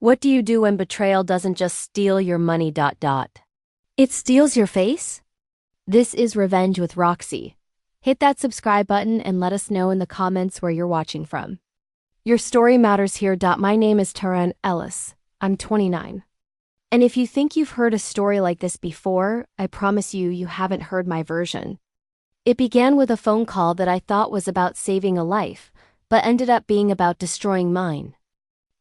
What do you do when betrayal doesn't just steal your money? It steals your face? This is Revenge with Roxy. Hit that subscribe button and let us know in the comments where you're watching from. Your story matters here. My name is Taryn Ellis. I'm 29. And if you think you've heard a story like this before, I promise you haven't heard my version. It began with a phone call that I thought was about saving a life, but ended up being about destroying mine.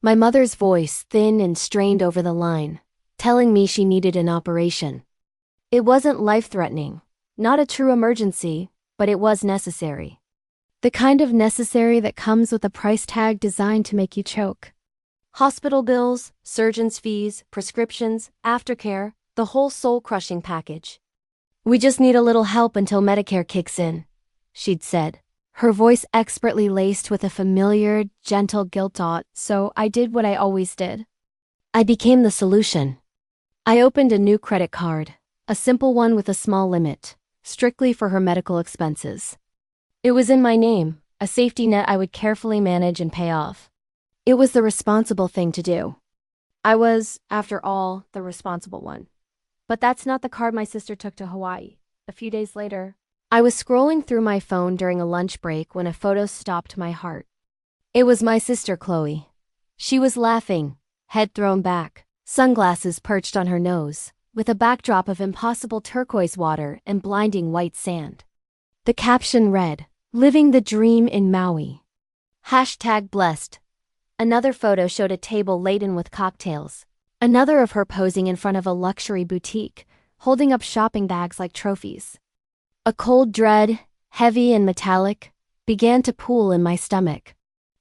My mother's voice, thin and strained over the line, telling me she needed an operation. It wasn't life-threatening, not a true emergency, but it was necessary. The kind of necessary that comes with a price tag designed to make you choke. Hospital bills, surgeon's fees, prescriptions, aftercare, the whole soul-crushing package. "We just need a little help until Medicare kicks in," she'd said, her voice expertly laced with a familiar, gentle guilt. So I did what I always did. I became the solution. I opened a new credit card, a simple one with a small limit, strictly for her medical expenses. It was in my name, a safety net I would carefully manage and pay off. It was the responsible thing to do. I was, after all, the responsible one. But that's not the card my sister took to Hawaii. A few days later, I was scrolling through my phone during a lunch break when a photo stopped my heart. It was my sister Chloe. She was laughing, head thrown back, sunglasses perched on her nose, with a backdrop of impossible turquoise water and blinding white sand. The caption read, "Living the dream in Maui." #blessed. Another photo showed a table laden with cocktails. Another of her posing in front of a luxury boutique, holding up shopping bags like trophies. A cold dread, heavy and metallic, began to pool in my stomach.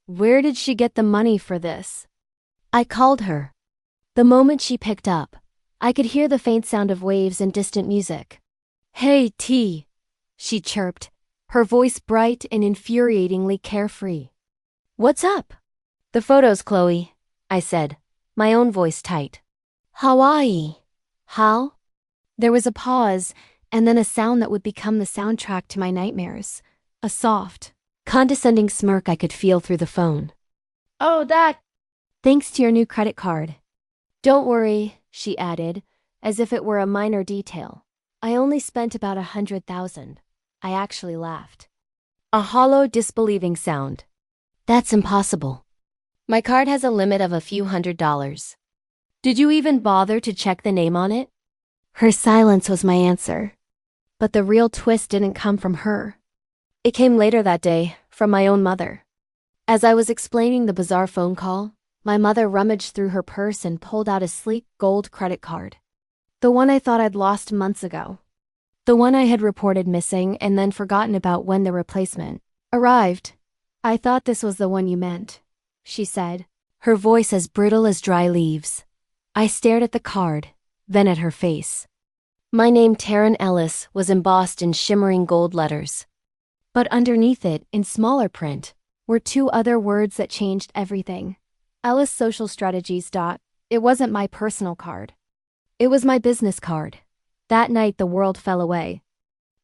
Where did she get the money for this? I called her. The moment she picked up, I could hear the faint sound of waves and distant music. "Hey, T," she chirped, her voice bright and infuriatingly carefree. "What's up?" "The photos, Chloe," I said, my own voice tight. "Hawaii. How?" There was a pause, and then a sound that would become the soundtrack to my nightmares. A soft, condescending smirk I could feel through the phone. "Oh, that. Thanks to your new credit card." "Don't worry," she added, as if it were a minor detail. "I only spent about 100,000. I actually laughed. A hollow, disbelieving sound. "That's impossible. My card has a limit of a few $100s. Did you even bother to check the name on it?" Her silence was my answer. But the real twist didn't come from her. It came later that day, from my own mother. As I was explaining the bizarre phone call, my mother rummaged through her purse and pulled out a sleek gold credit card. The one I thought I'd lost months ago. The one I had reported missing and then forgotten about when the replacement arrived. "I thought this was the one you meant," she said, her voice as brittle as dry leaves. I stared at the card, then at her face. My name, Taryn Ellis, was embossed in shimmering gold letters. But underneath it, in smaller print, were two other words that changed everything. Ellis Social Strategies. It wasn't my personal card. It was my business card. That night the world fell away.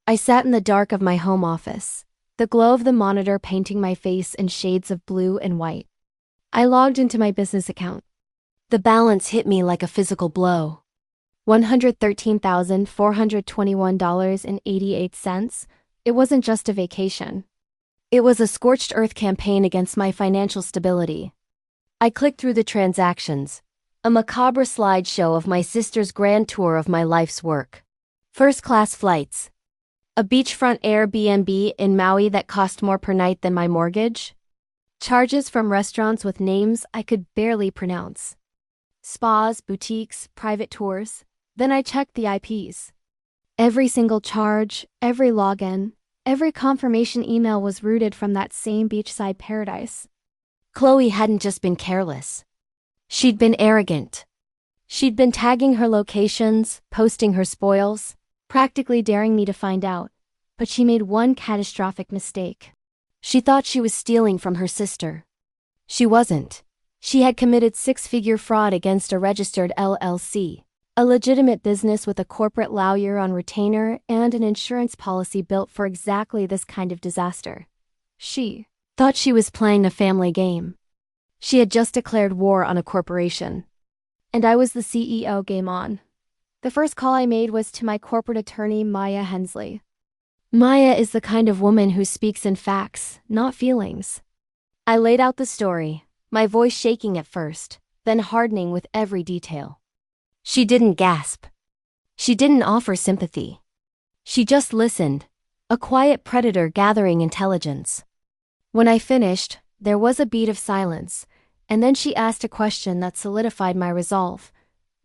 I sat in the dark of my home office, the glow of the monitor painting my face in shades of blue and white. I logged into my business account. The balance hit me like a physical blow. $113,421.88. It wasn't just a vacation. It was a scorched earth campaign against my financial stability. I clicked through the transactions, a macabre slideshow of my sister's grand tour of my life's work. First-class flights. A beachfront Airbnb in Maui that cost more per night than my mortgage. Charges from restaurants with names I could barely pronounce. Spas, boutiques, private tours. Then I checked the IPs. Every single charge, every login, every confirmation email was rooted from that same beachside paradise. Chloe hadn't just been careless. She'd been arrogant. She'd been tagging her locations, posting her spoils, practically daring me to find out. But she made one catastrophic mistake. She thought she was stealing from her sister. She wasn't. She had committed six-figure fraud against a registered LLC. A legitimate business with a corporate lawyer on retainer and an insurance policy built for exactly this kind of disaster. She thought she was playing a family game. She had just declared war on a corporation. And I was the CEO. Game on. The first call I made was to my corporate attorney, Maya Hensley. Maya is the kind of woman who speaks in facts, not feelings. I laid out the story, my voice shaking at first, then hardening with every detail. She didn't gasp. She didn't offer sympathy. She just listened, a quiet predator gathering intelligence. When I finished, there was a beat of silence, and then she asked a question that solidified my resolve.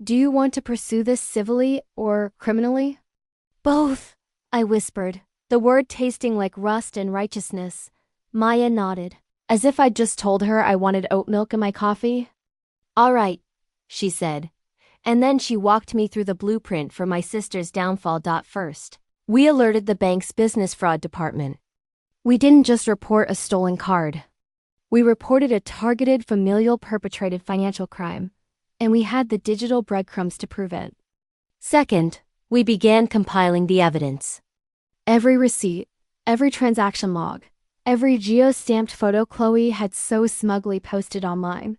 Do you want to pursue this civilly or criminally? Both, I whispered, the word tasting like rust and righteousness. Maya nodded, as if I'd just told her I wanted oat milk in my coffee. All right, she said, and then she walked me through the blueprint for my sister's downfall. First, we alerted the bank's business fraud department. We didn't just report a stolen card. We reported a targeted familial perpetrated financial crime, and we had the digital breadcrumbs to prove it. Second, we began compiling the evidence. Every receipt, every transaction log, every geo-stamped photo Chloe had so smugly posted online.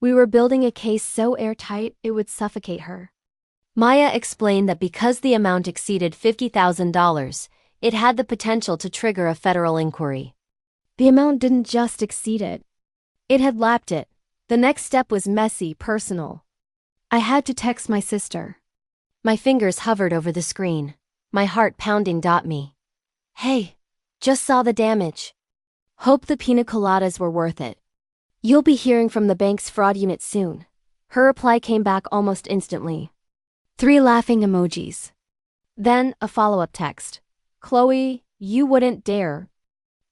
We were building a case so airtight it would suffocate her. Maya explained that because the amount exceeded $50,000, it had the potential to trigger a federal inquiry. The amount didn't just exceed it. It had lapped it. The next step was messy, personal. I had to text my sister. My fingers hovered over the screen, my heart pounding. Me. Hey, just saw the damage. Hope the pina coladas were worth it. You'll be hearing from the bank's fraud unit soon. Her reply came back almost instantly. 3 laughing emojis. Then a follow-up text. Chloe, you wouldn't dare.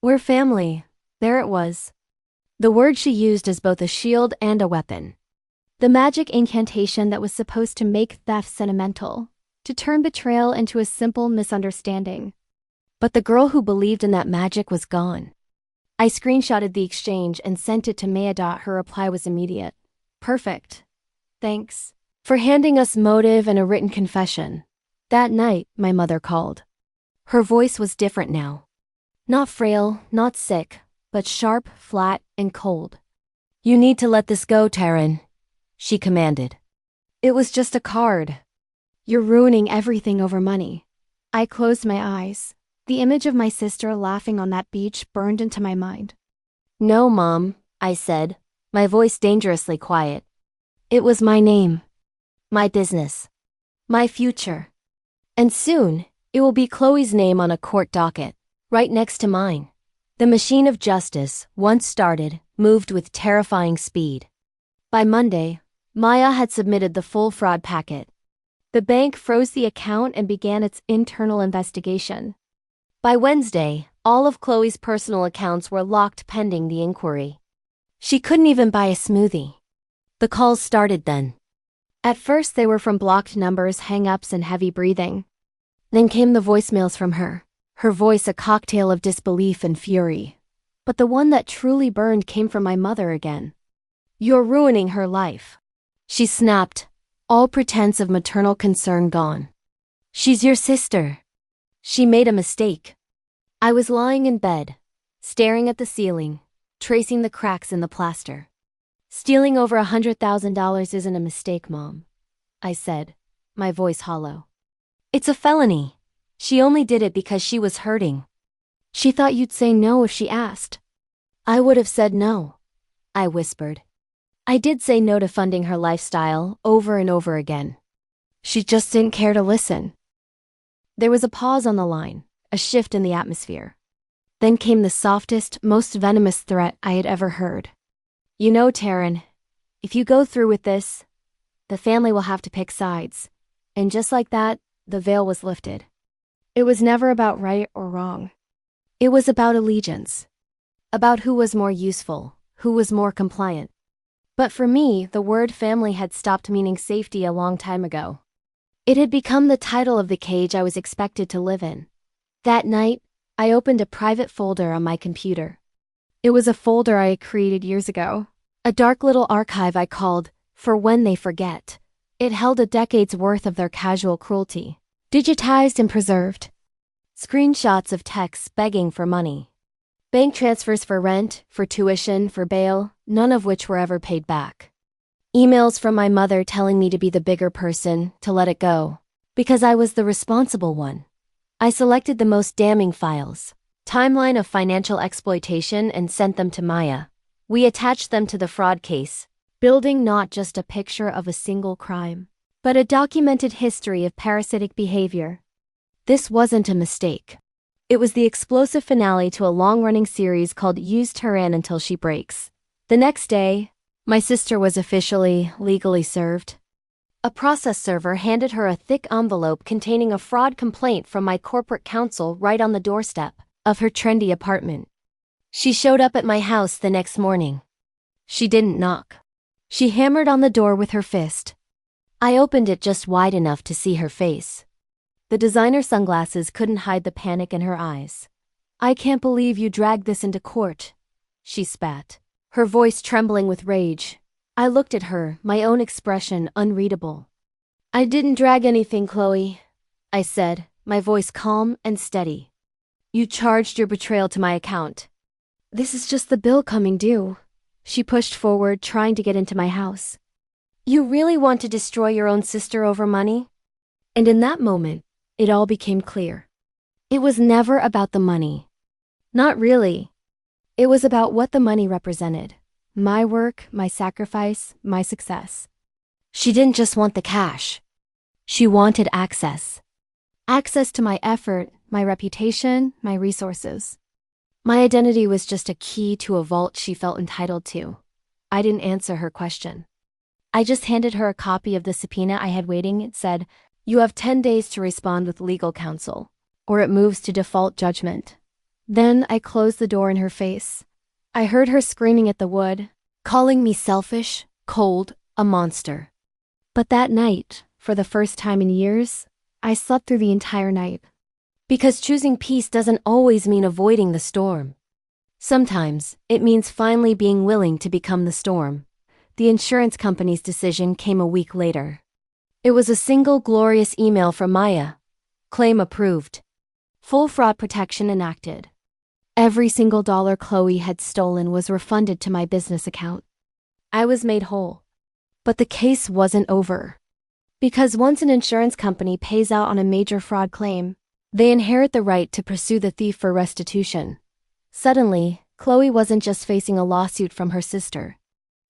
We're family. There it was. The word she used as both a shield and a weapon. The magic incantation that was supposed to make theft sentimental, to turn betrayal into a simple misunderstanding. But the girl who believed in that magic was gone. I screenshotted the exchange and sent it to Maya. Her reply was immediate. Perfect. Thanks for handing us motive and a written confession. That night, my mother called. Her voice was different now. Not frail, not sick, but sharp, flat, and cold. You need to let this go, Taryn, she commanded. It was just a card. You're ruining everything over money. I closed my eyes. The image of my sister laughing on that beach burned into my mind. No, Mom, I said, my voice dangerously quiet. It was my name, my business, my future. And soon, it will be Chloe's name on a court docket, right next to mine. The machine of justice, once started, moved with terrifying speed. By Monday, Maya had submitted the full fraud packet. The bank froze the account and began its internal investigation. By Wednesday, all of Chloe's personal accounts were locked pending the inquiry. She couldn't even buy a smoothie. The calls started then. At first they were from blocked numbers, hang-ups, and heavy breathing. Then came the voicemails from her voice a cocktail of disbelief and fury. But the one that truly burned came from my mother again. You're ruining her life, she snapped, all pretense of maternal concern gone. She's your sister. She made a mistake. I was lying in bed, staring at the ceiling, tracing the cracks in the plaster. Stealing over $100,000 isn't a mistake, Mom, I said, my voice hollow. It's a felony. She only did it because she was hurting. She thought you'd say no if she asked. I would have said no, I whispered. I did say no to funding her lifestyle over and over again. She just didn't care to listen. There was a pause on the line, a shift in the atmosphere. Then came the softest, most venomous threat I had ever heard. You know, Taryn, if you go through with this, the family will have to pick sides. And just like that, the veil was lifted. It was never about right or wrong. It was about allegiance. About who was more useful, who was more compliant. But for me, the word family had stopped meaning safety a long time ago. It had become the title of the cage I was expected to live in. That night, I opened a private folder on my computer. It was a folder I had created years ago. A dark little archive I called, For When They Forget. It held a decade's worth of their casual cruelty, digitized and preserved. Screenshots of texts begging for money. Bank transfers for rent, for tuition, for bail, none of which were ever paid back. Emails from my mother telling me to be the bigger person, to let it go. Because I was the responsible one. I selected the most damning files. Timeline of financial exploitation and sent them to Maya. We attached them to the fraud case, building not just a picture of a single crime, but a documented history of parasitic behavior. This wasn't a mistake. It was the explosive finale to a long-running series called Use Turan Until She Breaks. The next day, my sister was officially, legally served. A process server handed her a thick envelope containing a fraud complaint from my corporate counsel right on the doorstep of her trendy apartment. She showed up at my house the next morning. She didn't knock. She hammered on the door with her fist. I opened it just wide enough to see her face. The designer sunglasses couldn't hide the panic in her eyes. "I can't believe you dragged this into court," she spat, her voice trembling with rage. I looked at her, my own expression unreadable. "I didn't drag anything, Chloe," I said, my voice calm and steady. "You charged your betrayal to my account." "This is just the bill coming due." She pushed forward, trying to get into my house. "You really want to destroy your own sister over money?" And in that moment, it all became clear. It was never about the money. Not really. It was about what the money represented. My work, my sacrifice, my success. She didn't just want the cash. She wanted access. Access to my effort, my reputation, my resources. My identity was just a key to a vault she felt entitled to. I didn't answer her question. I just handed her a copy of the subpoena I had waiting. It said, "You have 10 days to respond with legal counsel, or it moves to default judgment." Then I closed the door in her face. I heard her screaming at the wood, calling me selfish, cold, a monster. But that night, for the first time in years, I slept through the entire night. Because choosing peace doesn't always mean avoiding the storm. Sometimes, it means finally being willing to become the storm. The insurance company's decision came a week later. It was a single glorious email from Maya. Claim approved. Full fraud protection enacted. Every single dollar Chloe had stolen was refunded to my business account. I was made whole. But the case wasn't over. Because once an insurance company pays out on a major fraud claim, they inherit the right to pursue the thief for restitution. Suddenly, Chloe wasn't just facing a lawsuit from her sister.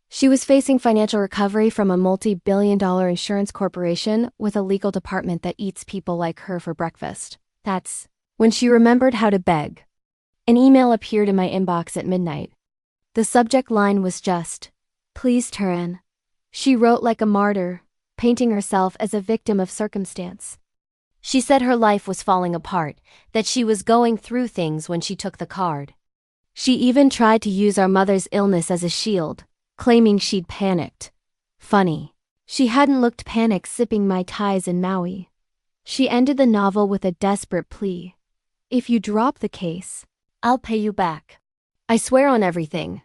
She was facing financial recovery from a multi-billion-dollar insurance corporation with a legal department that eats people like her for breakfast. That's when she remembered how to beg. An email appeared in my inbox at midnight. The subject line was just, "Please, Turan." She wrote like a martyr, painting herself as a victim of circumstance. She said her life was falling apart, that she was going through things when she took the card. She even tried to use our mother's illness as a shield, claiming she'd panicked. Funny, she hadn't looked panicked sipping Mai Tais in Maui. She ended the novel with a desperate plea. "If you drop the case, I'll pay you back. I swear on everything."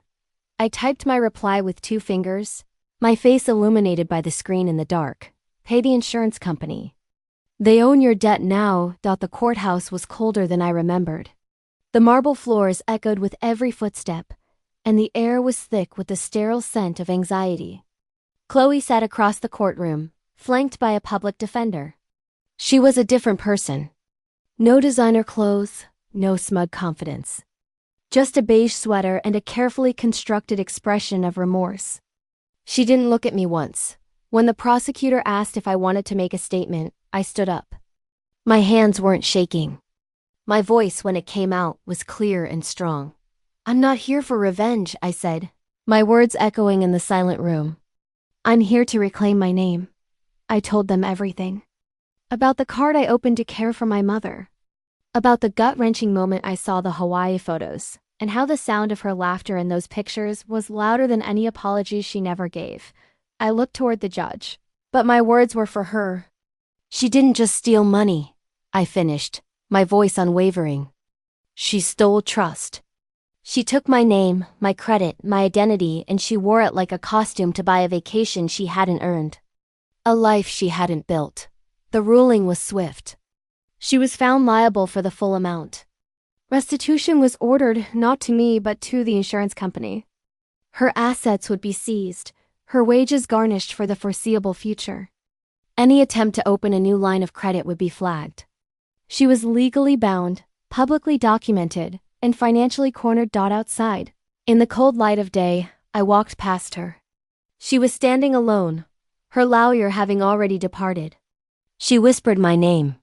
I typed my reply with 2 fingers, my face illuminated by the screen in the dark. "Pay the insurance company. They own your debt now." The courthouse was colder than I remembered. The marble floors echoed with every footstep, and the air was thick with the sterile scent of anxiety. Chloe sat across the courtroom, flanked by a public defender. She was a different person. No designer clothes, no smug confidence. Just a beige sweater and a carefully constructed expression of remorse. She didn't look at me once. When the prosecutor asked if I wanted to make a statement, I stood up. My hands weren't shaking. My voice, when it came out, was clear and strong. "I'm not here for revenge," I said, my words echoing in the silent room. "I'm here to reclaim my name." I told them everything. About the card I opened to care for my mother. About the gut-wrenching moment I saw the Hawaii photos, and how the sound of her laughter in those pictures was louder than any apologies she never gave. I looked toward the judge, but my words were for her. "She didn't just steal money," I finished, my voice unwavering. "She stole trust. She took my name, my credit, my identity, and she wore it like a costume to buy a vacation she hadn't earned. A life she hadn't built." The ruling was swift. She was found liable for the full amount. Restitution was ordered not to me but to the insurance company. Her assets would be seized, her wages garnished for the foreseeable future. Any attempt to open a new line of credit would be flagged. She was legally bound, publicly documented, and financially cornered. Outside. In the cold light of day, I walked past her. She was standing alone, her lawyer having already departed. She whispered my name.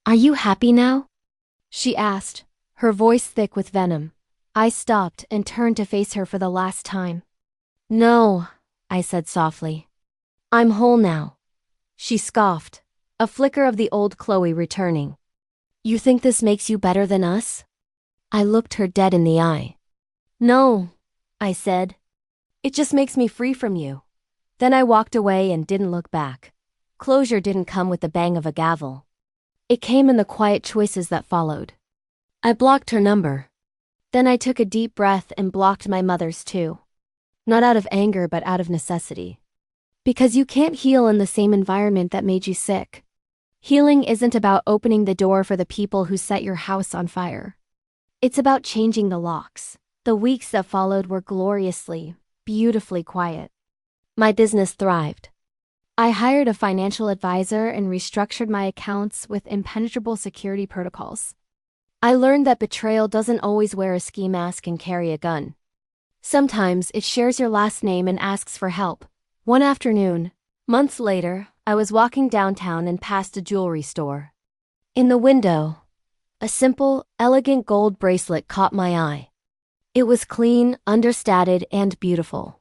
"Are you happy now?" she asked, her voice thick with venom. I stopped and turned to face her for the last time. "No," I said softly. "I'm whole now." She scoffed, a flicker of the old Chloe returning. "You think this makes you better than us?" I looked her dead in the eye. "No," I said. "It just makes me free from you." Then I walked away and didn't look back. Closure didn't come with the bang of a gavel. It came in the quiet choices that followed. I blocked her number. Then I took a deep breath and blocked my mother's too. Not out of anger but out of necessity. Because you can't heal in the same environment that made you sick. Healing isn't about opening the door for the people who set your house on fire. It's about changing the locks. The weeks that followed were gloriously, beautifully quiet. My business thrived. I hired a financial advisor and restructured my accounts with impenetrable security protocols. I learned that betrayal doesn't always wear a ski mask and carry a gun. Sometimes it shares your last name and asks for help. One afternoon, months later, I was walking downtown and passed a jewelry store. In the window, a simple, elegant gold bracelet caught my eye. It was clean, understated, and beautiful.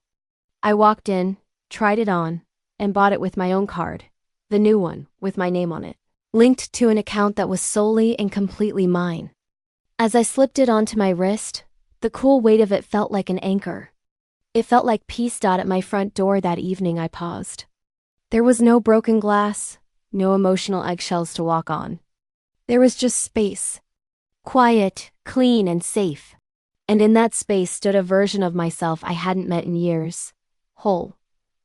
I walked in, tried it on, and bought it with my own card, the new one, with my name on it, linked to an account that was solely and completely mine. As I slipped it onto my wrist, the cool weight of it felt like an anchor. It felt like peace. At my front door that evening I paused. There was no broken glass, no emotional eggshells to walk on. There was just space. Quiet, clean, and safe. And in that space stood a version of myself I hadn't met in years. Whole,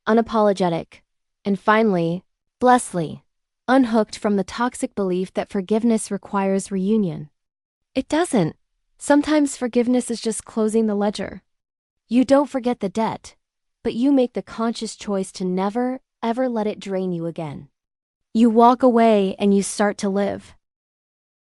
unapologetic, and finally, blessedly, unhooked from the toxic belief that forgiveness requires reunion. It doesn't. Sometimes forgiveness is just closing the ledger. You don't forget the debt, but you make the conscious choice to never, ever let it drain you again. You walk away and you start to live.